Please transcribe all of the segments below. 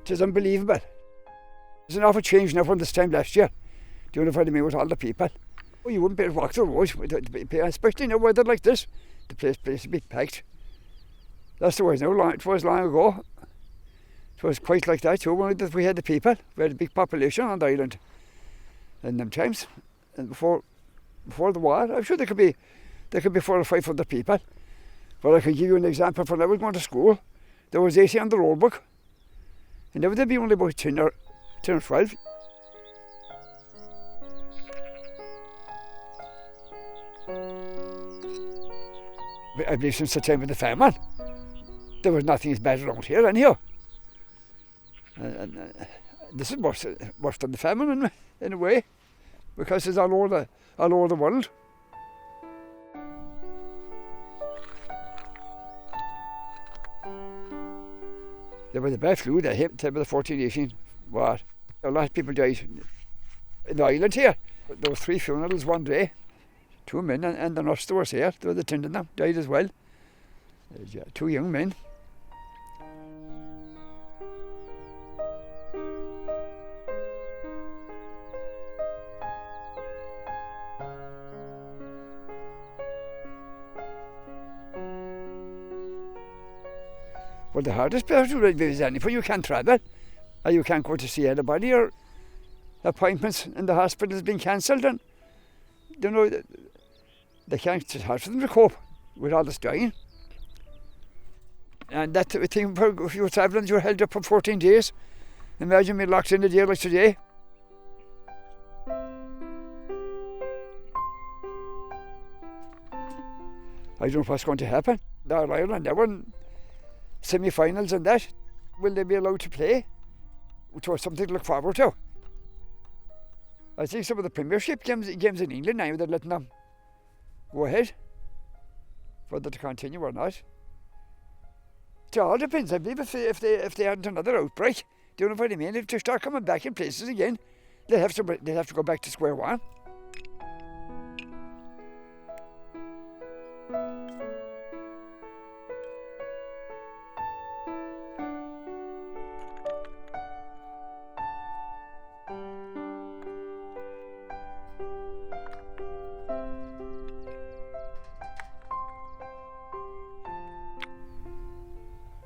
It is unbelievable. There's an awful change now from this time last year. Do you know what I mean, with all the people? Oh, you wouldn't be able to walk the roads, especially in a weather like this. The place would be packed. That's the way now. It was long ago. It was quite like that too. When we had the people, we had a big population on the island in them times. And before the war, I'm sure there could be 400 or 500 people. But I can give you an example. When I was going to school, there was 80 on the roll book, and there would be only about 10 or 12. I believe since the time of the famine, there was nothing as bad around here anyhow. And this is worse than the famine in a way, because it's all over the world. There was the bad flu that hit the 14-18 war. A lot of people died in the island here. There were 3 funerals one day. 2 men and the nurse that was here, they were attending them, died as well. 2 young men. Well, the hardest part of it is anything you can't travel, or you can't go to see anybody, or appointments in the hospital has been cancelled, and you know, they can't, it's hard for them to cope with all this dying. And that thing, if you were travelling, you were held up for 14 days. Imagine me locked in a day like today. I don't know what's going to happen. They're Ireland, they were in semi-finals and that. Will they be allowed to play? Which was something to look forward to. I think some of the Premiership games in England now, they're letting them go ahead, whether to continue or not. It all depends. I believe if they hadn't another outbreak, do you know what I mean? If they start coming back in places again, they'll have to go back to square one.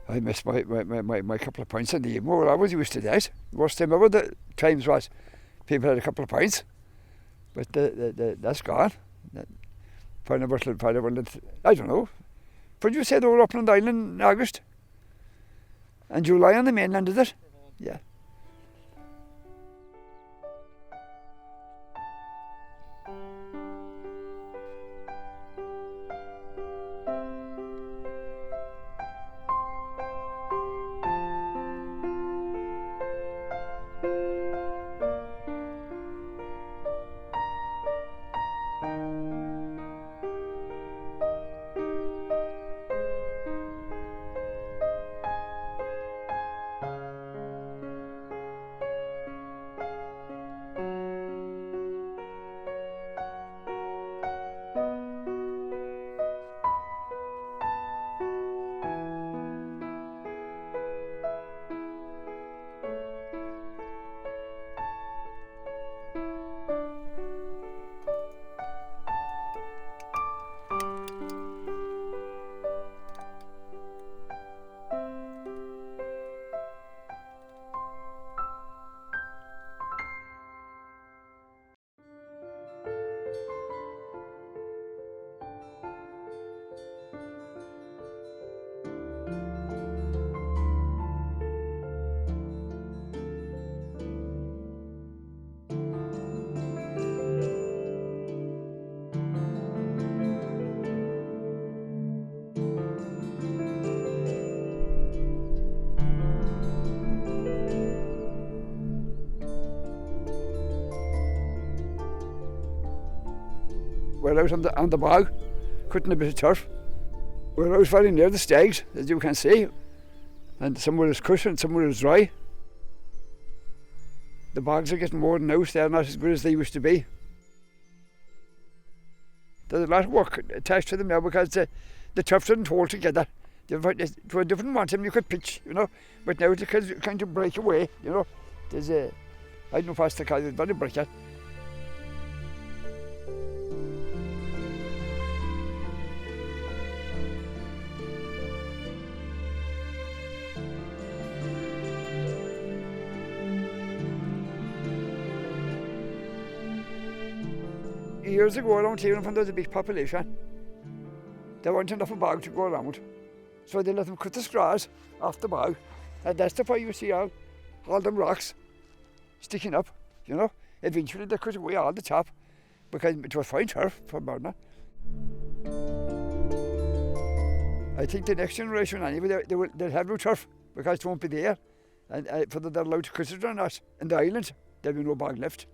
I missed my couple of points in the evening. Well, I was used to that. The worst time ever, the times was people had a couple of points, but that's gone. I don't know. But you say they were up on the island in August? And July on the mainland, is it? Yeah. We're out on the bog, cutting a bit of turf. We're out very near the stags, as you can see, and somewhere is cut and somewhere is dry. The bogs are getting worn out, they're not as good as they used to be. There's a lot of work attached to them now because the turf didn't hold together They didn't want them, you could pitch, you know. But now they kind of break away, you know. There's I don't know what's the cause, it's very breaker. Years ago around here, when there was a big population, there weren't enough of bog to go around. So they let them cut the straws off the bog, and that's the why you see all them rocks sticking up, you know. Eventually they cut away all the top, because it was fine turf for burning. I think the next generation anyway, they'll have no turf, because it won't be there. And whether they're allowed to cut it or not, in the island, there'll be no bog left.